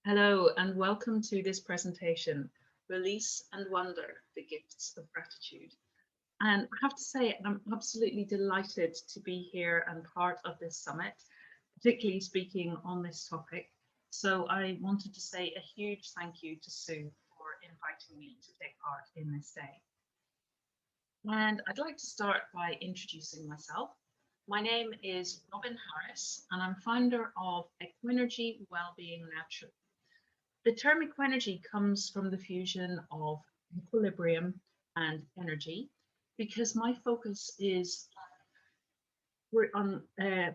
Hello and welcome to this presentation, Release and Wonder, the Gifts of Gratitude. And I have to say, I'm absolutely delighted to be here and part of this summit, particularly speaking on this topic. So I wanted to say a huge thank you to Sue for inviting me to take part in this day. And I'd like to start by introducing myself. My name is Robin Harris, and I'm founder of Equinergy Wellbeing Natural. The term equenergy comes from the fusion of equilibrium and energy, because my focus is on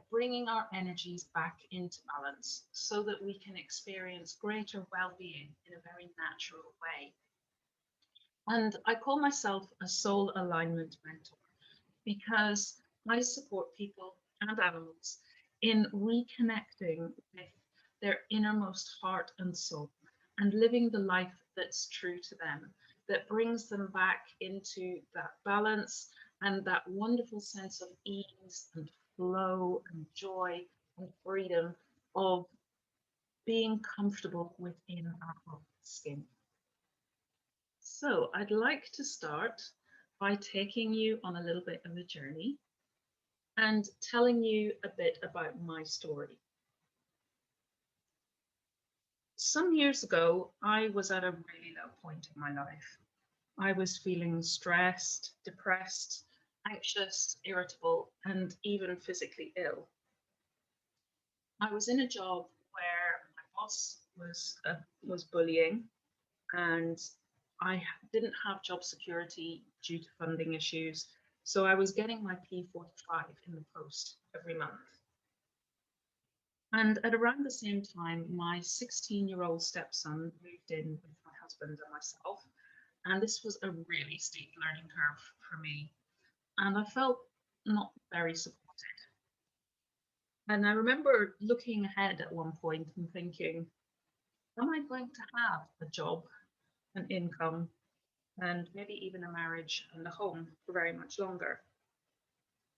bringing our energies back into balance so that we can experience greater well-being in a very natural way. And I call myself a soul alignment mentor because I support people and animals in reconnecting with their innermost heart and soul and living the life that's true to them, that brings them back into that balance and that wonderful sense of ease and flow and joy and freedom of being comfortable within our own skin. So I'd like to start by taking you on a little bit of a journey and telling you a bit about my story. Some years ago, I was at a really low point in my life. I was feeling stressed, depressed, anxious, irritable, and even physically ill. I was in a job where my boss was bullying, and I didn't have job security due to funding issues. So I was getting my P45 in the post every month. And at around the same time, my 16-year-old stepson moved in with my husband and myself. And this was a really steep learning curve for me. And I felt not very supported. And I remember looking ahead at one point and thinking, am I going to have a job, an income, and maybe even a marriage and a home for very much longer?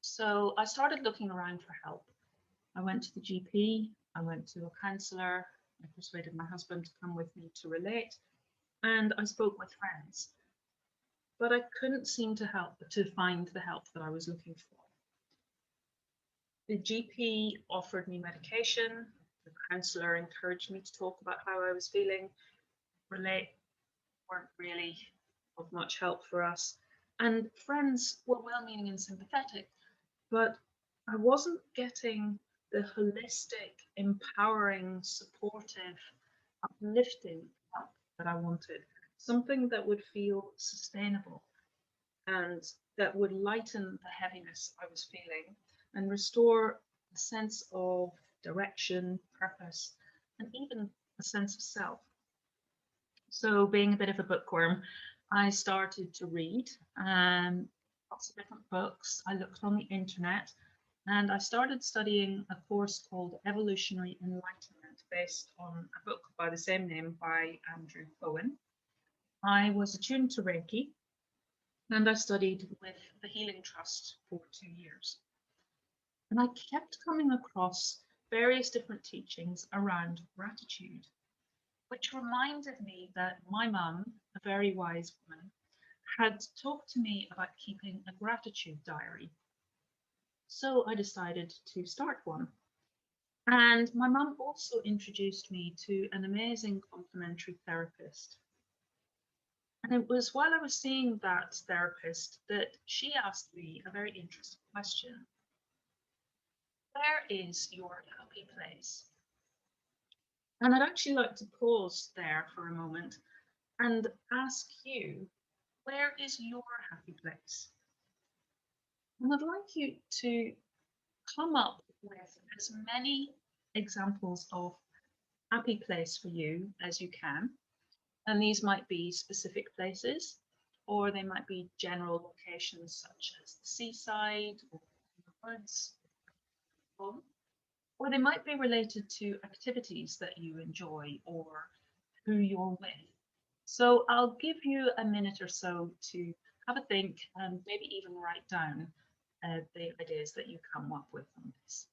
So I started looking around for help. I went to the GP, I went to a counsellor, I persuaded my husband to come with me to relate, and I spoke with friends. But I couldn't seem to find the help that I was looking for. The GP offered me medication, the counsellor encouraged me to talk about how I was feeling. Relate weren't really of much help for us. And friends were well meaning and sympathetic, but I wasn't getting the holistic, empowering, supportive, uplifting help that I wanted. Something that would feel sustainable and that would lighten the heaviness I was feeling and restore a sense of direction, purpose, and even a sense of self. So, being a bit of a bookworm, I started to read lots of different books. I looked on the internet and I started studying a course called Evolutionary Enlightenment based on a book by the same name by Andrew Cohen. I was attuned to Reiki and I studied with the Healing Trust for 2 years. And I kept coming across various different teachings around gratitude, which reminded me that my mum, a very wise woman, had talked to me about keeping a gratitude diary. So I decided to start one. And my mum also introduced me to an amazing complementary therapist. And it was while I was seeing that therapist that she asked me a very interesting question. Where is your happy place? And I'd actually like to pause there for a moment and ask you, where is your happy place? And I'd like you to come up with as many examples of happy place for you as you can. And these might be specific places, or they might be general locations such as the seaside or the woods, home, or they might be related to activities that you enjoy or who you're with. So I'll give you a minute or so to have a think and maybe even write down the ideas that you come up with on this.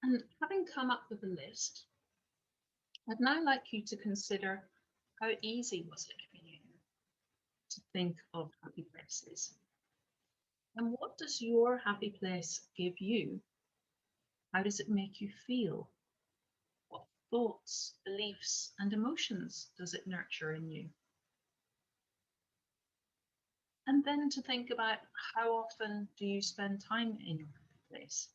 And having come up with a list, I'd now like you to consider how easy was it for you to think of happy places? And what does your happy place give you? How does it make you feel? What thoughts, beliefs, and emotions does it nurture in you? And then to think about how often do you spend time in your happy place?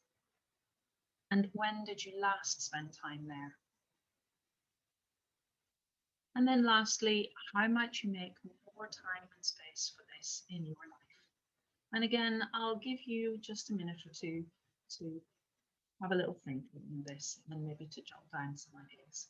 And when did you last spend time there? And then lastly, how might you make more time and space for this in your life? And again, I'll give you just a minute or two to have a little think on this and maybe to jot down some ideas.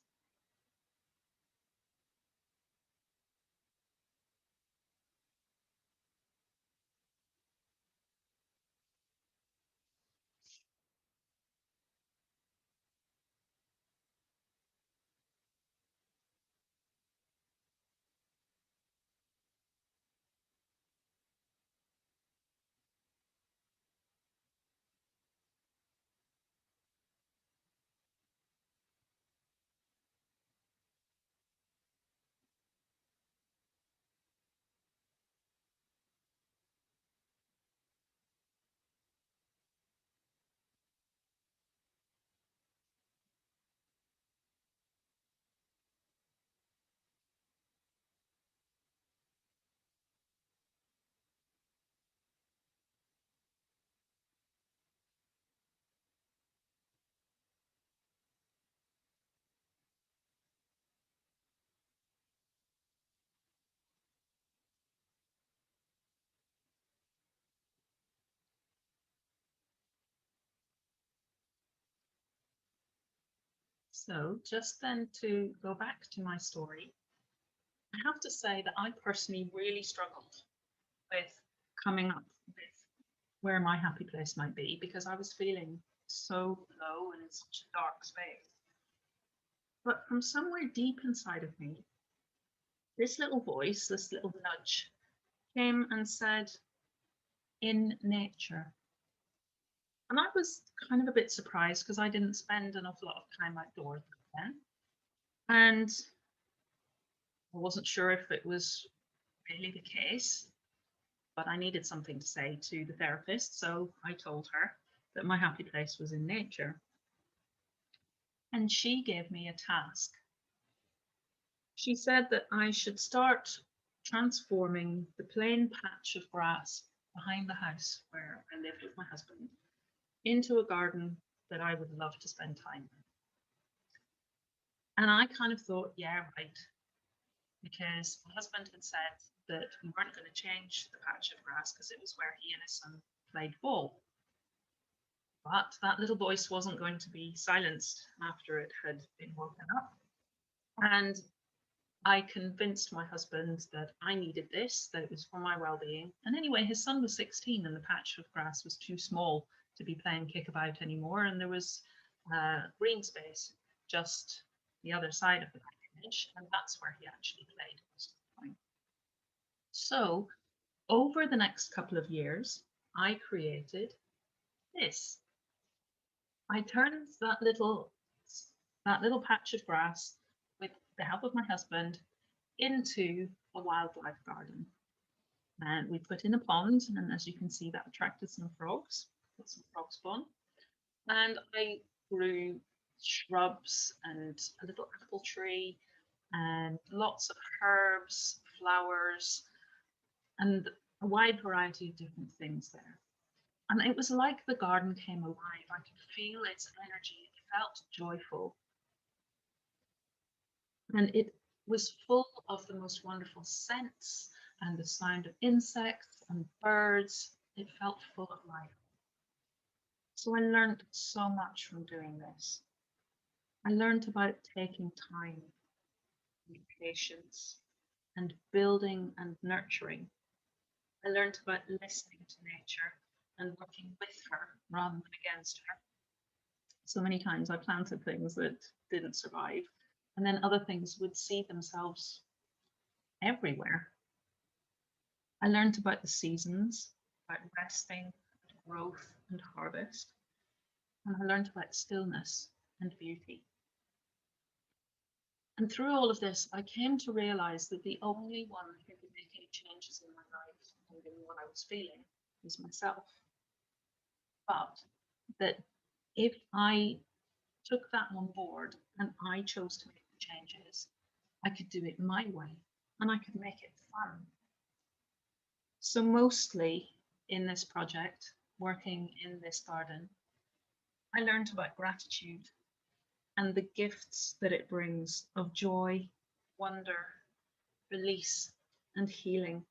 So just then to go back to my story, I have to say that I personally really struggled with coming up with where my happy place might be because I was feeling so low and in such a dark space. But from somewhere deep inside of me, this little voice, this little nudge came and said, in nature. And I was kind of a bit surprised because I didn't spend an awful lot of time outdoors back then. And I wasn't sure if it was really the case, but I needed something to say to the therapist. So I told her that my happy place was in nature. And she gave me a task. She said that I should start transforming the plain patch of grass behind the house where I lived with my husband into a garden that I would love to spend time in. And I kind of thought, yeah, right, because my husband had said that we weren't going to change the patch of grass because it was where he and his son played ball. But that little voice wasn't going to be silenced after it had been woken up. And I convinced my husband that I needed this, that it was for my well-being. And anyway, his son was 16 and the patch of grass was too small to be playing kickabout anymore. And there was green space just the other side of the patronage, and that's where he actually played most of the time. So over the next couple of years, I created this. I turned that little patch of grass with the help of my husband into a wildlife garden. And we put in a pond, and as you can see, that attracted some frogs, got some frog spawn. And I grew shrubs and a little apple tree and lots of herbs, flowers, and a wide variety of different things there. And it was like the garden came alive. I could feel its energy. It felt joyful. And it was full of the most wonderful scents and the sound of insects and birds. It felt full of life. So I learned so much from doing this. I learned about taking time and patience and building and nurturing. I learned about listening to nature and working with her rather than against her. So many times I planted things that didn't survive, and then other things would see themselves everywhere. I learned about the seasons, about resting, growth, and harvest. and I learned about stillness and beauty. And through all of this, I came to realize that the only one who could make any changes in my life and in what I was feeling was myself. But that if I took that on board and I chose to make the changes, I could do it my way and I could make it fun. So, mostly in this project, working in this garden, I learned about gratitude and the gifts that it brings of joy, wonder, release, and healing.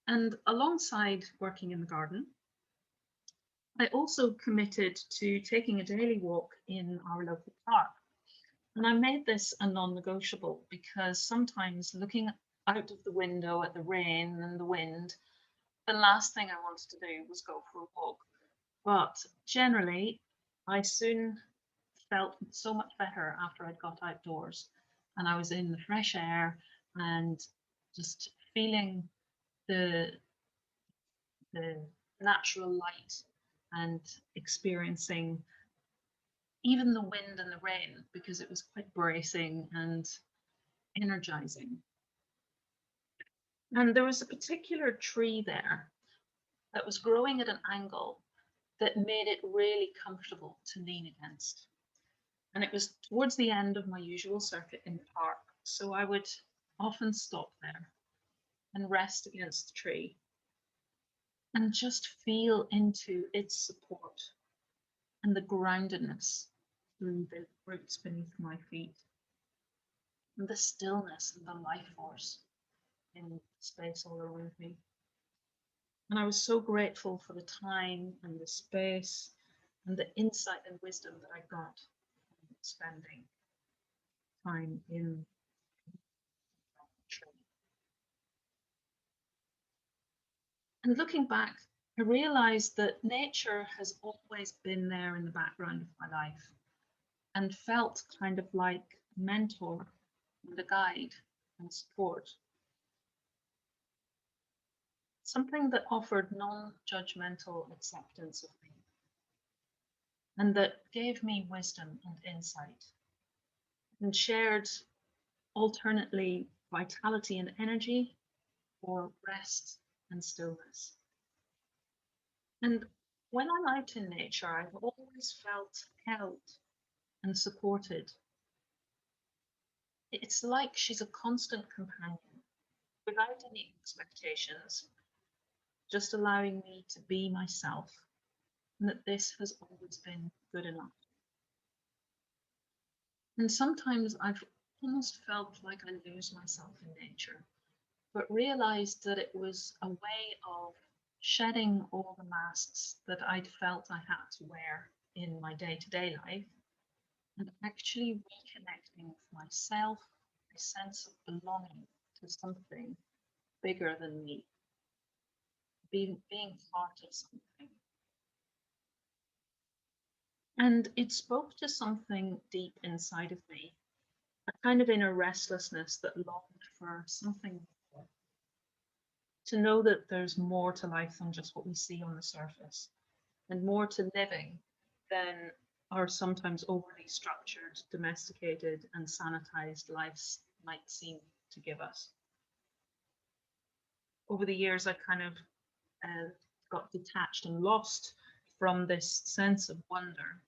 And alongside working in the garden, I also committed to taking a daily walk in our local park. And I made this a non negotiable because sometimes looking out of the window at the rain and the wind, the last thing I wanted to do was go for a walk. But generally, I soon felt so much better after I'd got outdoors and I was in the fresh air and just feeling the the natural light and experiencing even the wind and the rain because it was quite bracing and energizing. And there was a particular tree there that was growing at an angle that made it really comfortable to lean against. And it was towards the end of my usual circuit in the park, so I would often stop there and rest against the tree and just feel into its support and the groundedness through the roots beneath my feet and the stillness and the life force in space all around me. And I was so grateful for the time and the space and the insight and wisdom that I got from spending time in that tree. And looking back, I realized that nature has always been there in the background of my life and felt kind of like a mentor and a guide and support. Something that offered non judgmental acceptance of me and that gave me wisdom and insight and shared alternately vitality and energy or rest and stillness. And when I'm out in nature, I've always felt held and supported. It's like she's a constant companion without any expectations, just allowing me to be myself, and that this has always been good enough. And sometimes I've almost felt like I lose myself in nature, but realized that it was a way of shedding all the masks that I'd felt I had to wear in my day to day life and actually reconnecting with myself, a sense of belonging to something bigger than me, being part of something. And it spoke to something deep inside of me, a kind of inner restlessness that longed for something more, to know that there's more to life than just what we see on the surface, and more to living than our sometimes overly structured, domesticated, and sanitized lives might seem to give us. Over the years, I kind of got detached and lost from this sense of wonder,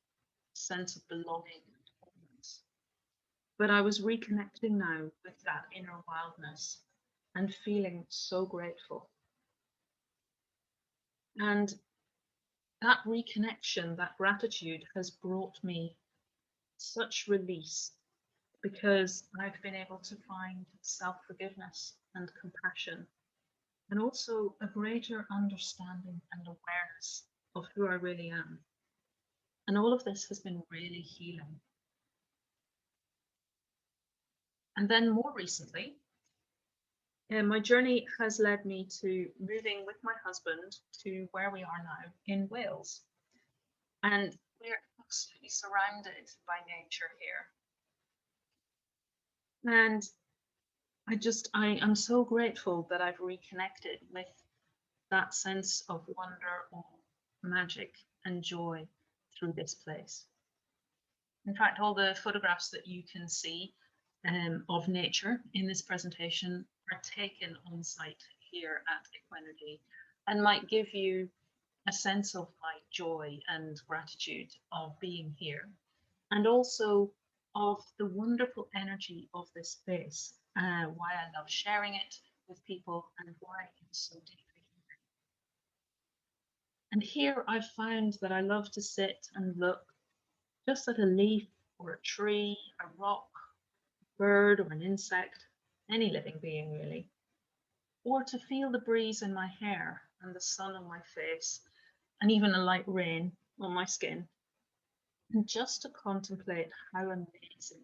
sense of belonging and wholeness. But I was reconnecting now with that inner wildness and feeling so grateful. And that reconnection, that gratitude has brought me such release because I've been able to find self forgiveness and compassion, and also a greater understanding and awareness of who I really am. And all of this has been really healing. And then more recently, my journey has led me to moving with my husband to where we are now in Wales. And we're absolutely surrounded by nature here. And I am so grateful that I've reconnected with that sense of wonder, awe, magic and joy through this place. In fact, all the photographs that you can see of nature in this presentation are taken on site here at Equenergy and might give you a sense of my joy and gratitude of being here, and also of the wonderful energy of this space, why I love sharing it with people and why it's so deeply here. And here I've found that I love to sit and look just at a leaf or a tree, a rock, a bird or an insect, any living being really, or to feel the breeze in my hair and the sun on my face, and even a light rain on my skin, and just to contemplate how amazing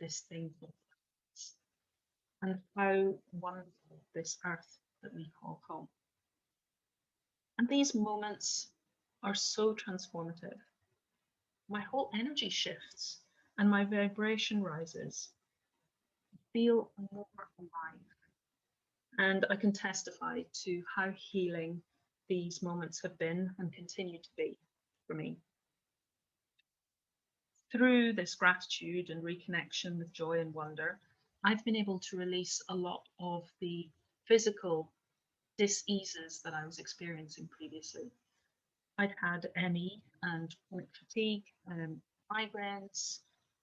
this thing is and how wonderful this earth that we call home. And these moments are so transformative. My whole energy shifts and my vibration rises. I feel more alive. And I can testify to how healing these moments have been and continue to be for me. Through this gratitude and reconnection with joy and wonder, I've been able to release a lot of the physical diseases that I was experiencing previously. I'd had ME and chronic fatigue, migraines.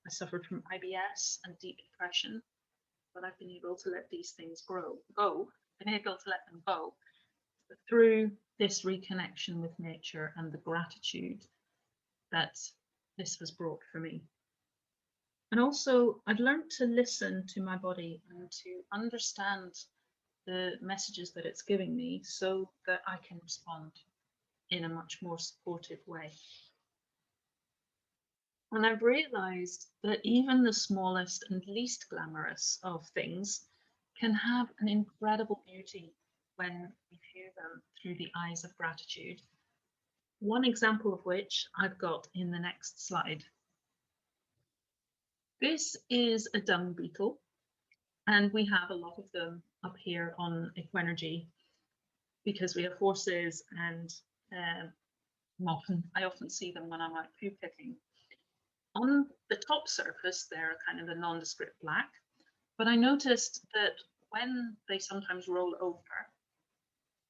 I suffered from IBS and deep depression, but I've been able to let these things been able to let them go through this reconnection with nature and the gratitude that this has brought for me. And also, I've learned to listen to my body and to understand the messages that it's giving me so that I can respond in a much more supportive way. And I've realized that even the smallest and least glamorous of things can have an incredible beauty when we view them through the eyes of gratitude. One example of which I've got in the next slide. This is a dung beetle, and we have a lot of them up here on Equenergy because we have horses, and I often see them when I'm out poo picking. On the top surface, they're kind of a nondescript black, but I noticed that when they sometimes roll over,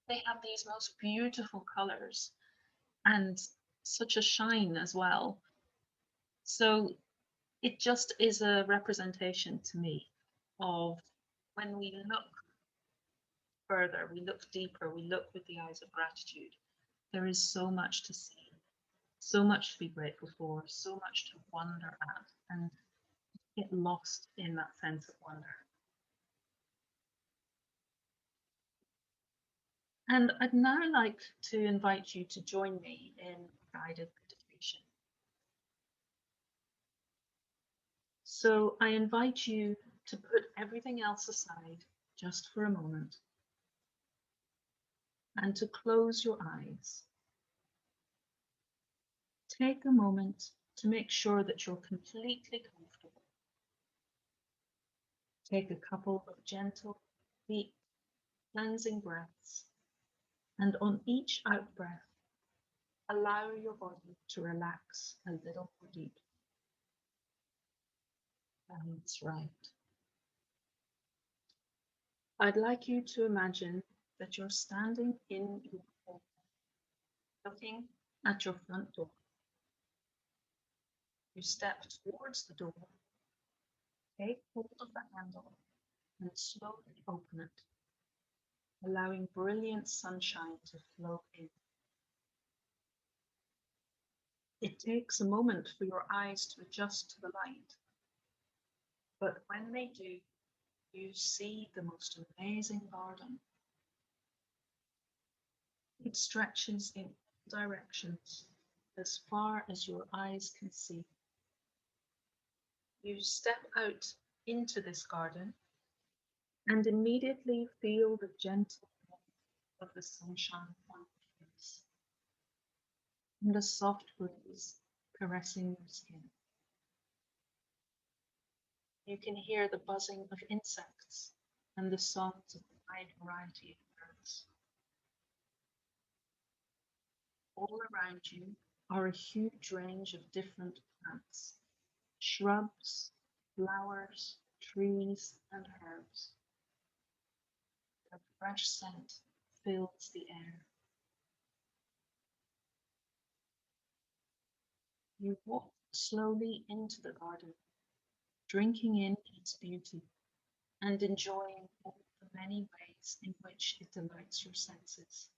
they have these most beautiful colors and such a shine as well. So it just is a representation to me of when we look further, we look deeper, we look with the eyes of gratitude. There is so much to see, so much to be grateful for, so much to wonder at, and get lost in that sense of wonder. And I'd now like to invite you to join me in guided meditation. So I invite you to put everything else aside just for a moment and to close your eyes. Take a moment to make sure that you're completely comfortable. Take a couple of gentle, deep, cleansing breaths, and on each out breath, allow your body to relax a little more deeply. That's right. I'd like you to imagine that you're standing in your home, looking at your front door. You step towards the door, take hold of the handle, and slowly open it, allowing brilliant sunshine to flow in. It takes a moment for your eyes to adjust to the light, but when they do, you see the most amazing garden. It stretches in all directions as far as your eyes can see. You step out into this garden and immediately feel the gentle warmth of the sunshine on your face and a soft breeze caressing your skin. You can hear the buzzing of insects and the songs of a wide variety of birds. All around you are a huge range of different plants, shrubs, flowers, trees, and herbs. A fresh scent fills the air. You walk slowly into the garden, drinking in its beauty and enjoying all the many ways in which it delights your senses.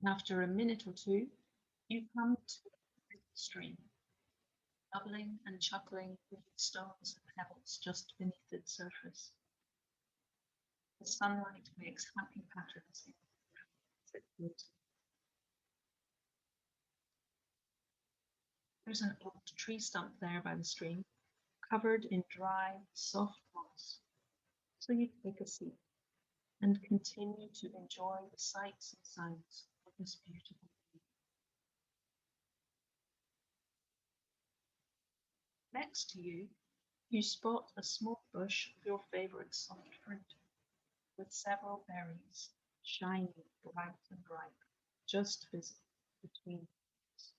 After a minute or two, you come to a little stream, bubbling and chuckling with stones and pebbles just beneath its surface. The sunlight makes happy patterns in the water. There's an old tree stump there by the stream, covered in dry, soft moss. So you take a seat and continue to enjoy the sights and sounds of this beautiful view. Next to you, you spot a small bush of your favorite soft fruit with several berries, shiny, bright and ripe, just visible between the leaves.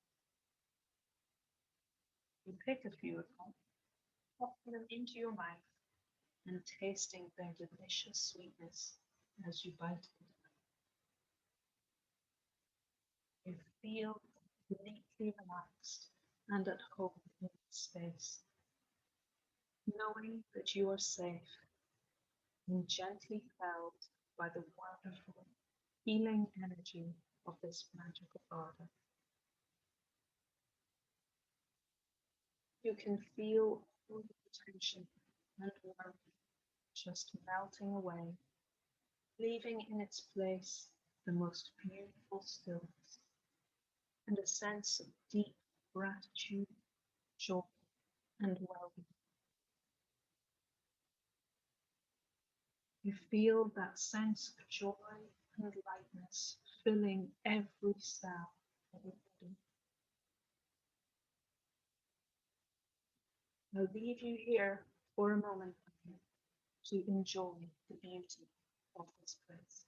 You pick a few of them, popping them into your mouth and tasting their delicious sweetness as you bite into them. You feel completely relaxed and at home in this space, knowing that you are safe and gently held by the wonderful healing energy of this magical garden. You can feel all the tension and worry just melting away, leaving in its place the most beautiful stillness and a sense of deep gratitude, joy, and well-being. You feel that sense of joy and lightness filling every cell of your body. I'll leave you here for a moment to enjoy the beauty of this place.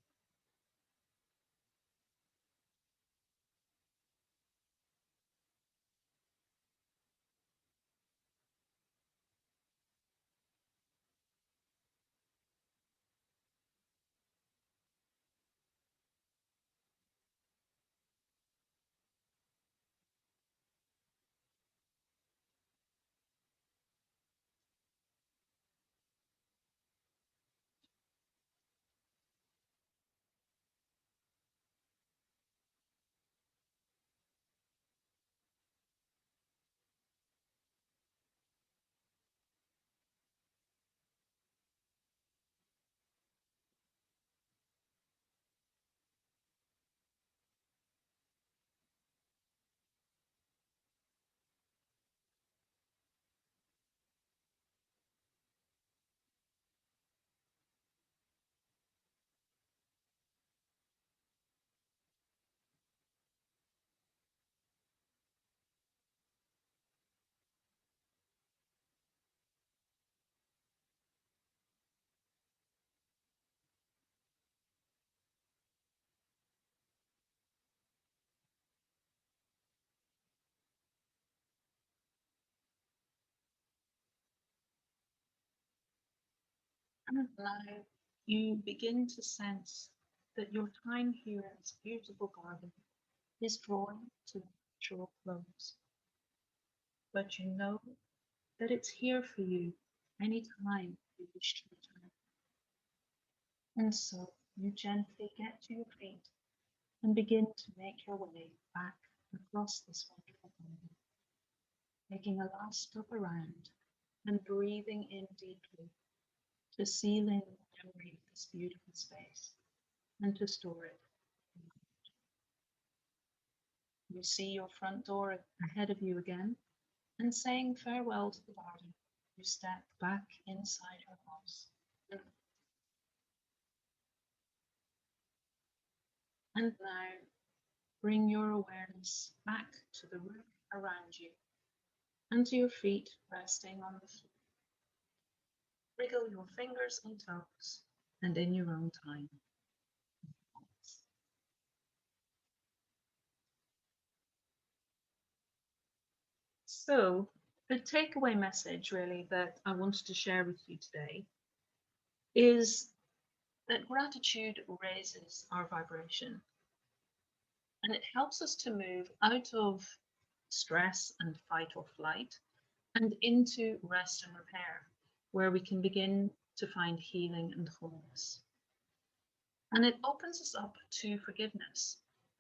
And now you begin to sense that your time here in this beautiful garden is drawing to a natural close. But you know that it's here for you anytime you wish to return. And so you gently get to your feet and begin to make your way back across this wonderful garden, taking a last stop around and breathing in deeply to seal in the memory of this beautiful space and to store it. You see your front door ahead of you again, and saying farewell to the garden, you step back inside your house. And now bring your awareness back to the room around you and to your feet resting on the floor. Wriggle your fingers and toes, and in your own time. So, the takeaway message really that I wanted to share with you today is that gratitude raises our vibration and it helps us to move out of stress and fight or flight and into rest and repair, where we can begin to find healing and wholeness. And it opens us up to forgiveness,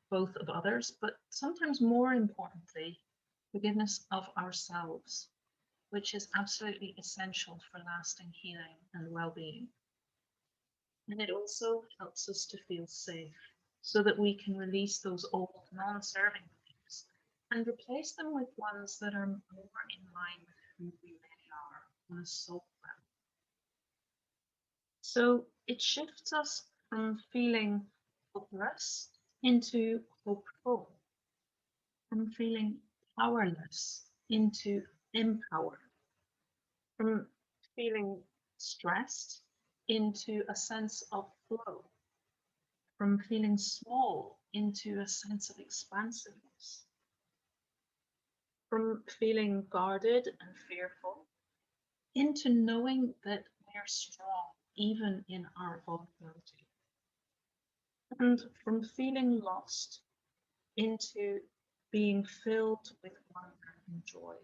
both of others, but sometimes more importantly, forgiveness of ourselves, which is absolutely essential for lasting healing and well being. And it also helps us to feel safe so that we can release those old non serving beliefs and replace them with ones that are more in line with who we really are on a soul level. So it shifts us from feeling hopeless into hopeful, from feeling powerless into empowered, from feeling stressed into a sense of flow, from feeling small into a sense of expansiveness, from feeling guarded and fearful into knowing that we're strong even in our vulnerability, and from feeling lost into being filled with wonder and joy.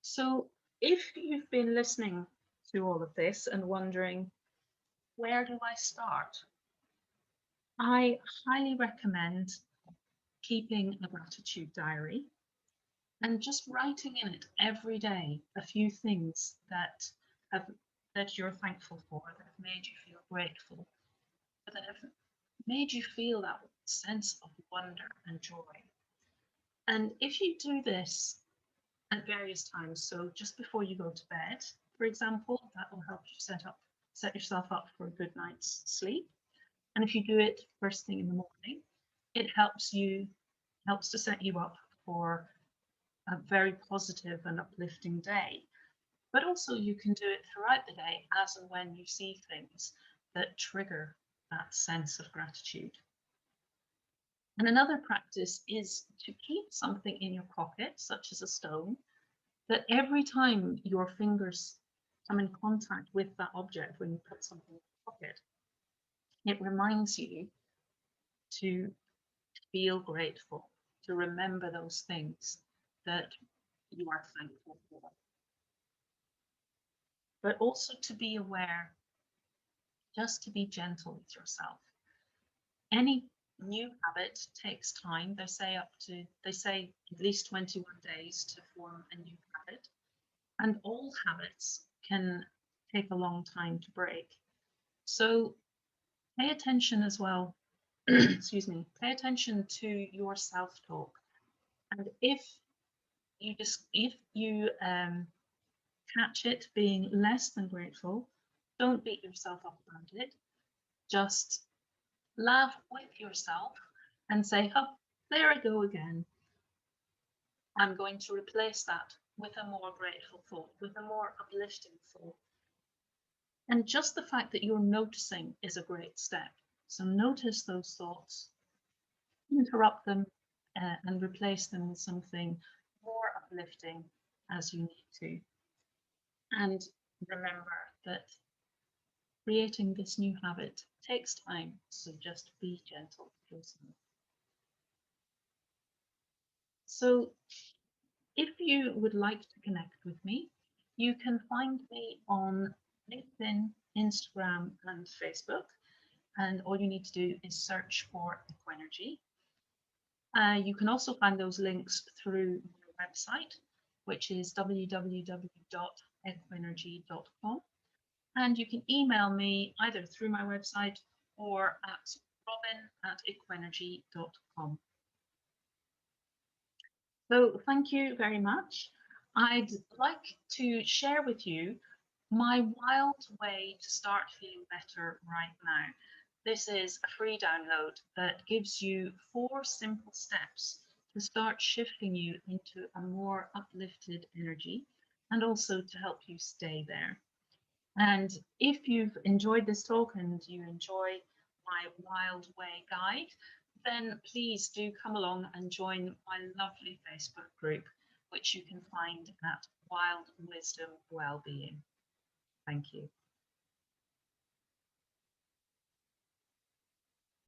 So, if you've been listening to all of this and wondering, where do I start? I highly recommend keeping a gratitude diary and just writing in it every day a few things have that you're thankful for, that have made you feel grateful, that have made you feel that sense of wonder and joy. And if you do this at various times, so just before you go to bed, for example, that will help you set yourself up for a good night's sleep. And if you do it first thing in the morning, it helps to set you up for a very positive and uplifting day. But also you can do it throughout the day as and when you see things that trigger that sense of gratitude. And another practice is to keep something in your pocket, such as a stone, that every time your fingers come in contact with that object when you put something in your pocket, it reminds you to feel grateful, to remember those things that you are thankful for, but also to be aware, just to be gentle with yourself. Any new habit takes time. They say at least 21 days to form a new habit, and old habits can take a long time to break. So pay attention as well. Excuse me. Pay attention to your self-talk, and if you catch it being less than grateful, don't beat yourself up about it. Just laugh with yourself and say, oh, there I go again. I'm going to replace that with a more grateful thought, with a more uplifting thought. And just the fact that you're noticing is a great step. So notice those thoughts, interrupt them, and replace them with something more uplifting as you need to. And remember that creating this new habit takes time, so just be gentle with yourself. So if you would like to connect with me, you can find me on LinkedIn, Instagram, and Facebook. And all you need to do is search for Equenergy. You can also find those links through my website, which is www.equenergy.com. And you can email me either through my website or at robin@equenergy.com. So thank you very much. I'd like to share with you my wild way to start feeling better right now. This is a free download that gives you 4 simple steps to start shifting you into a more uplifted energy and also to help you stay there. And if you've enjoyed this talk and you enjoy my Wild Way guide, then please do come along and join my lovely Facebook group, which you can find at Wild Wisdom Wellbeing. Thank you.